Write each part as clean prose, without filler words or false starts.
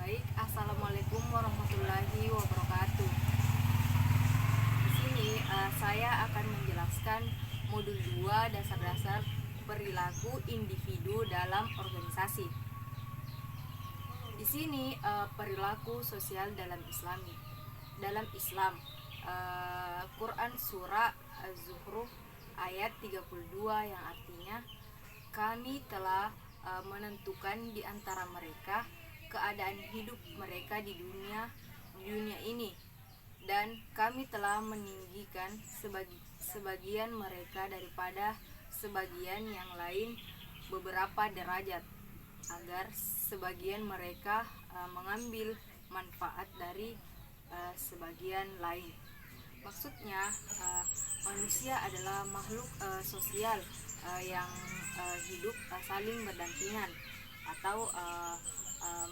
Baik, assalamualaikum warahmatullahi wabarakatuh. Di sini saya akan menjelaskan modul 2 dasar-dasar perilaku individu dalam organisasi. Di sini perilaku sosial dalam Islam. Quran surah Az-Zukhruf ayat 32 yang artinya kami telah menentukan di antara mereka keadaan hidup mereka di dunia ini, dan kami telah meninggikan sebagian mereka daripada sebagian yang lain beberapa derajat, agar sebagian mereka mengambil manfaat dari sebagian lain. Maksudnya manusia adalah makhluk sosial yang hidup saling berdampingan, atau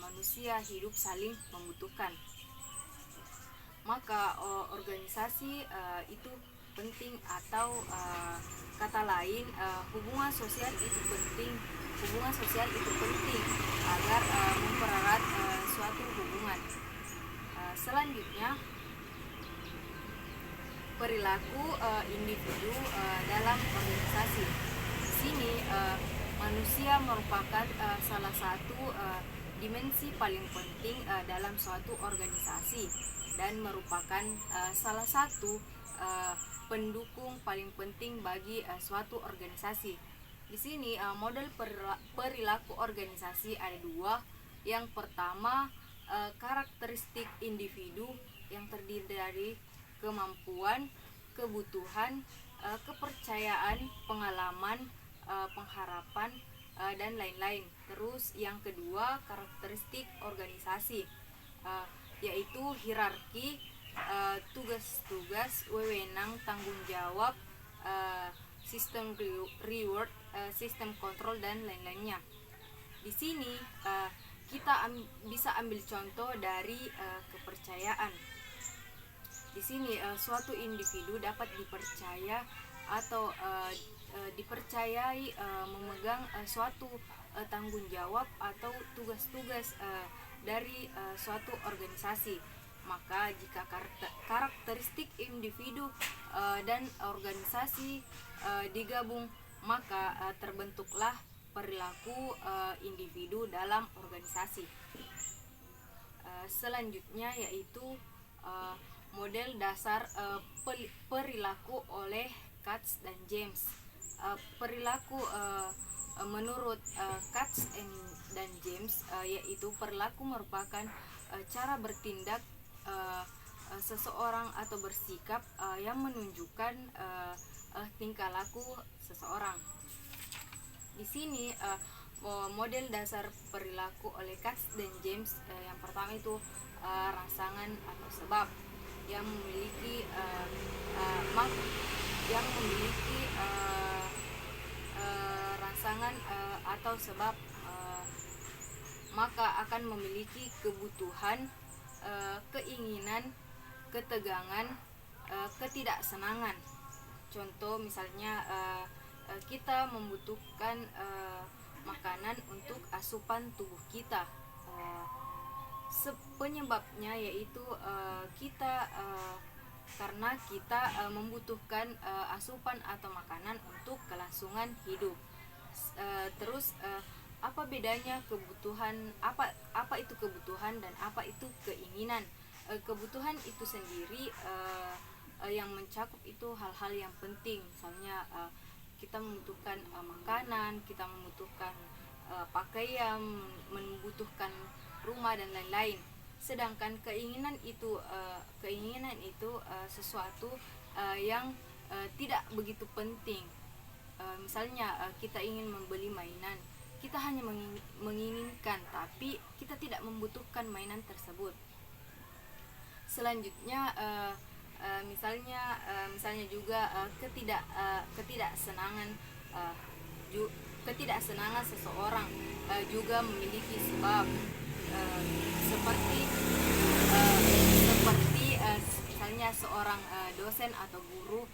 manusia hidup saling membutuhkan. Maka organisasi itu penting, atau kata lain hubungan sosial itu penting agar mempererat suatu hubungan. Selanjutnya, perilaku individu dalam organisasi. Di sini manusia merupakan salah satu dimensi paling penting dalam suatu organisasi, dan merupakan salah satu pendukung paling penting bagi suatu organisasi. Di sini model perilaku organisasi ada dua. Yang pertama, karakteristik individu yang terdiri dari kemampuan, kebutuhan, kepercayaan, pengalaman, pengharapan, dan lain-lain. Terus yang kedua, karakteristik organisasi, yaitu hierarki, tugas-tugas, wewenang, tanggung jawab, sistem reward, sistem kontrol, dan lain-lainnya. Di sini kita bisa ambil contoh dari kepercayaan. Di sini suatu individu dapat dipercaya atau dipercayai memegang suatu tanggung jawab atau tugas-tugas dari suatu organisasi. Maka jika karakteristik individu dan organisasi digabung, maka terbentuklah perilaku individu dalam organisasi. Selanjutnya yaitu model dasar perilaku oleh Katz dan James. Perilaku menurut Katz dan James yaitu perilaku merupakan cara bertindak seseorang atau bersikap yang menunjukkan tingkah laku seseorang. Di sini model dasar perilaku oleh Katz dan James yang pertama itu rangsangan atau sebab yang memiliki rangsangan atau sebab, maka akan memiliki kebutuhan, keinginan, ketegangan, ketidaksenangan. Contoh misalnya kita membutuhkan makanan untuk asupan tubuh kita. Penyebabnya yaitu karena kita membutuhkan asupan atau makanan untuk kelangsungan hidup. Terus apa bedanya kebutuhan, apa itu kebutuhan dan apa itu keinginan? Kebutuhan itu sendiri yang mencakup itu hal-hal yang penting, misalnya kita membutuhkan makanan, kita membutuhkan pakaian, membutuhkan rumah, dan lain-lain. Sedangkan keinginan itu sesuatu yang tidak begitu penting. Misalnya kita ingin membeli mainan, kita hanya menginginkan, tapi kita tidak membutuhkan mainan tersebut. Selanjutnya misalnya juga ketidaksenangan seseorang juga memiliki sebab, seperti misalnya seorang dosen atau guru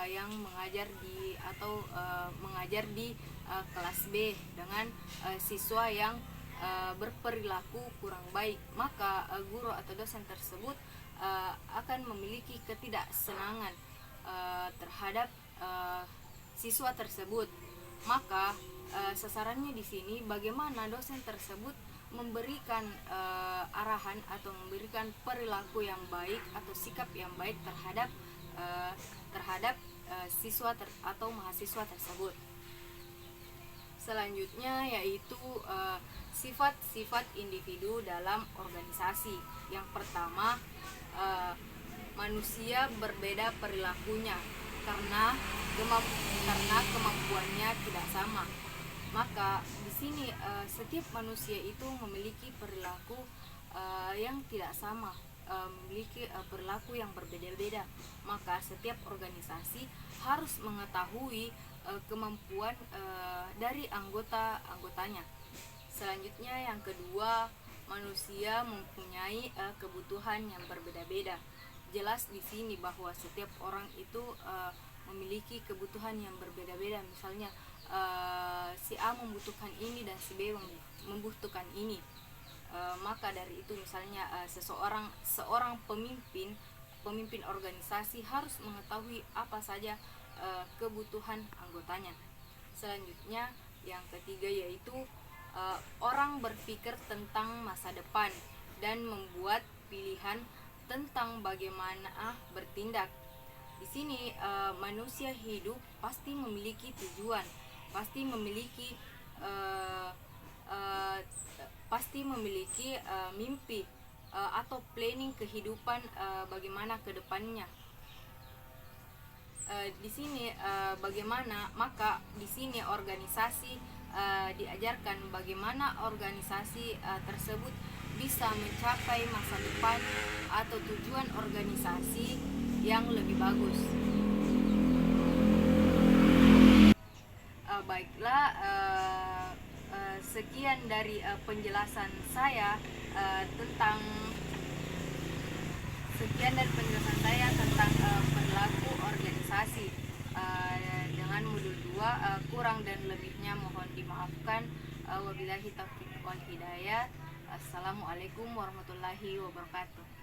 yang mengajar di kelas B dengan siswa yang berperilaku kurang baik, maka guru atau dosen tersebut akan memiliki ketidaksenangan terhadap siswa tersebut. Maka sasarannya di sini bagaimana dosen tersebut memberikan arahan atau memberikan perilaku yang baik atau sikap yang baik terhadap siswa atau mahasiswa tersebut. Selanjutnya yaitu sifat-sifat individu dalam organisasi. Yang pertama, manusia berbeda perilakunya karena kemampuannya tidak sama. Maka di sini setiap manusia itu memiliki perilaku yang tidak sama, memiliki perilaku yang berbeda-beda. Maka setiap organisasi harus mengetahui kemampuan dari anggotanya. Selanjutnya yang kedua, manusia mempunyai kebutuhan yang berbeda-beda. Jelas di sini bahwa setiap orang itu memiliki kebutuhan yang berbeda-beda. Misalnya si A membutuhkan ini dan si B membutuhkan ini. Maka dari itu misalnya seorang pemimpin organisasi harus mengetahui apa saja kebutuhan anggotanya. Selanjutnya yang ketiga yaitu orang berpikir tentang masa depan dan membuat pilihan tentang bagaimana bertindak. Di sini manusia hidup pasti memiliki tujuan, pasti memiliki mimpi atau planning kehidupan bagaimana ke depannya. Di sini maka di sini organisasi diajarkan bagaimana organisasi tersebut bisa mencapai masa depan atau tujuan organisasi yang lebih bagus. Baiklah, sekian dari penjelasan saya tentang perilaku organisasi dengan modul 2. Kurang dan lebihnya mohon dimaafkan. Wabillahi taufiq wal hidayah. Assalamualaikum warahmatullahi wabarakatuh.